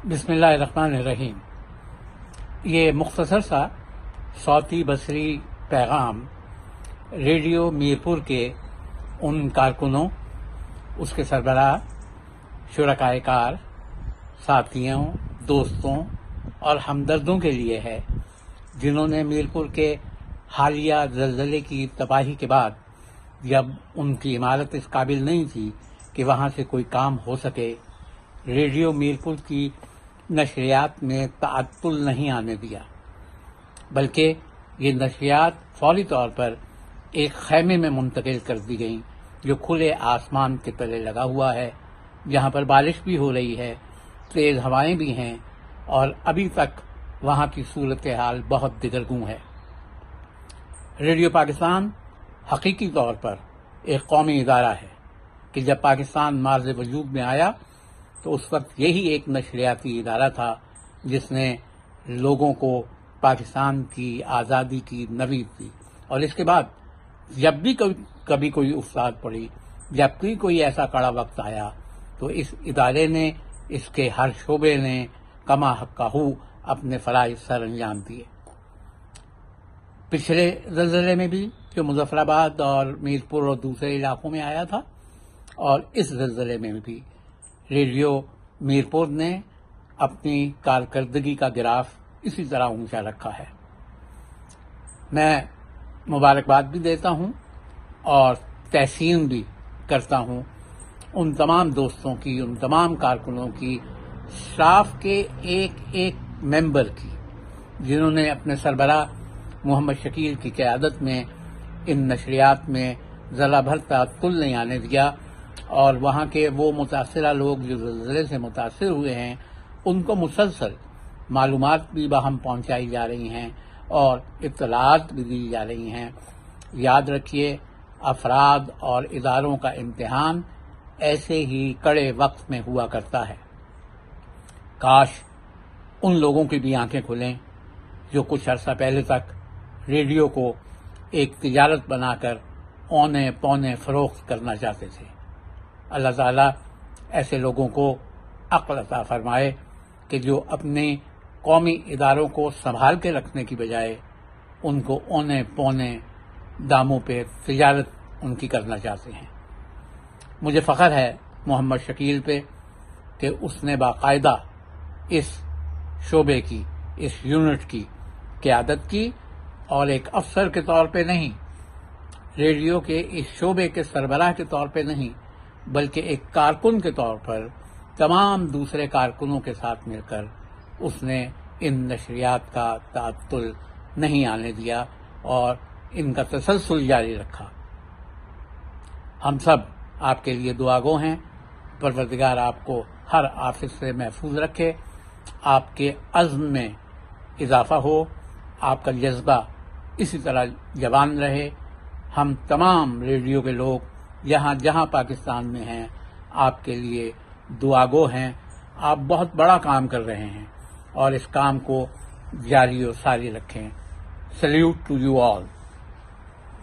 بسم اللہ الرحمن الرحیم۔ یہ مختصر سا صوتی بصری پیغام ریڈیو میرپور کے ان کارکنوں، اس کے سربراہ، شرکائے کار، ساتھیوں، دوستوں اور ہمدردوں کے لیے ہے جنہوں نے میرپور کے حالیہ زلزلے کی تباہی کے بعد، جب ان کی عمارت اس قابل نہیں تھی کہ وہاں سے کوئی کام ہو سکے، ریڈیو میرپور کی نشریات میں تعطل نہیں آنے دیا، بلکہ یہ نشریات فوری طور پر ایک خیمے میں منتقل کر دی گئیں جو کھلے آسمان کے تلے لگا ہوا ہے، جہاں پر بارش بھی ہو رہی ہے، تیز ہوائیں بھی ہیں، اور ابھی تک وہاں کی صورتحال بہت دگرگوں ہے۔ ریڈیو پاکستان حقیقی طور پر ایک قومی ادارہ ہے کہ جب پاکستان مارز وجود میں آیا تو اس وقت یہی ایک نشریاتی ادارہ تھا جس نے لوگوں کو پاکستان کی آزادی کی نوید دی، اور اس کے بعد جب بھی کبھی کوئی افتاد پڑی، جب بھی کوئی ایسا کڑا وقت آیا، تو اس ادارے نے، اس کے ہر شعبے نے کما حقہ اپنے فرائض سر انجام دیے۔ پچھلے زلزلے میں بھی جو مظفر آباد اور میرپور اور دوسرے علاقوں میں آیا تھا، اور اس زلزلے میں بھی ریڈیو میرپور نے اپنی کارکردگی کا گراف اسی طرح اونچا رکھا ہے۔ میں مبارکباد بھی دیتا ہوں اور تحسین بھی کرتا ہوں ان تمام دوستوں کی، ان تمام کارکنوں کی، اسٹاف کے ایک ایک ممبر کی، جنہوں نے اپنے سربراہ محمد شکیل کی قیادت میں ان نشریات میں ذرا بھر تعطل نہیں آنے دیا، اور وہاں کے وہ متاثرہ لوگ جو زلزلے سے متاثر ہوئے ہیں ان کو مسلسل معلومات بھی باہم پہنچائی جا رہی ہیں اور اطلاعات بھی دی جا رہی ہیں۔ یاد رکھیے، افراد اور اداروں کا امتحان ایسے ہی کڑے وقت میں ہوا کرتا ہے۔ کاش ان لوگوں کی بھی آنکھیں کھلیں جو کچھ عرصہ پہلے تک ریڈیو کو ایک تجارت بنا کر اونے پونے فروخت کرنا چاہتے تھے۔ اللہ تعالیٰ ایسے لوگوں کو عقل عطا فرمائے کہ جو اپنے قومی اداروں کو سنبھال کے رکھنے کی بجائے ان کو اونے پونے داموں پہ تجارت ان کی کرنا چاہتے ہیں۔ مجھے فخر ہے محمد شکیل پہ کہ اس نے باقاعدہ اس شعبے کی، اس یونٹ کی قیادت کی، اور ایک افسر کے طور پہ نہیں، ریڈیو کے اس شعبے کے سربراہ کے طور پہ نہیں، بلکہ ایک کارکن کے طور پر تمام دوسرے کارکنوں کے ساتھ مل کر اس نے ان نشریات کا تعطل نہیں آنے دیا اور ان کا تسلسل جاری رکھا۔ ہم سب آپ کے لیے دعا گو ہیں، پروردگار آپ کو ہر آفت سے محفوظ رکھے، آپ کے عزم میں اضافہ ہو، آپ کا جذبہ اسی طرح جوان رہے۔ ہم تمام ریڈیو کے لوگ جہاں جہاں پاکستان میں ہیں آپ کے لیے دعا گو ہیں۔ آپ بہت بڑا کام کر رہے ہیں اور اس کام کو جاری و ساری رکھیں۔ Salute to you all.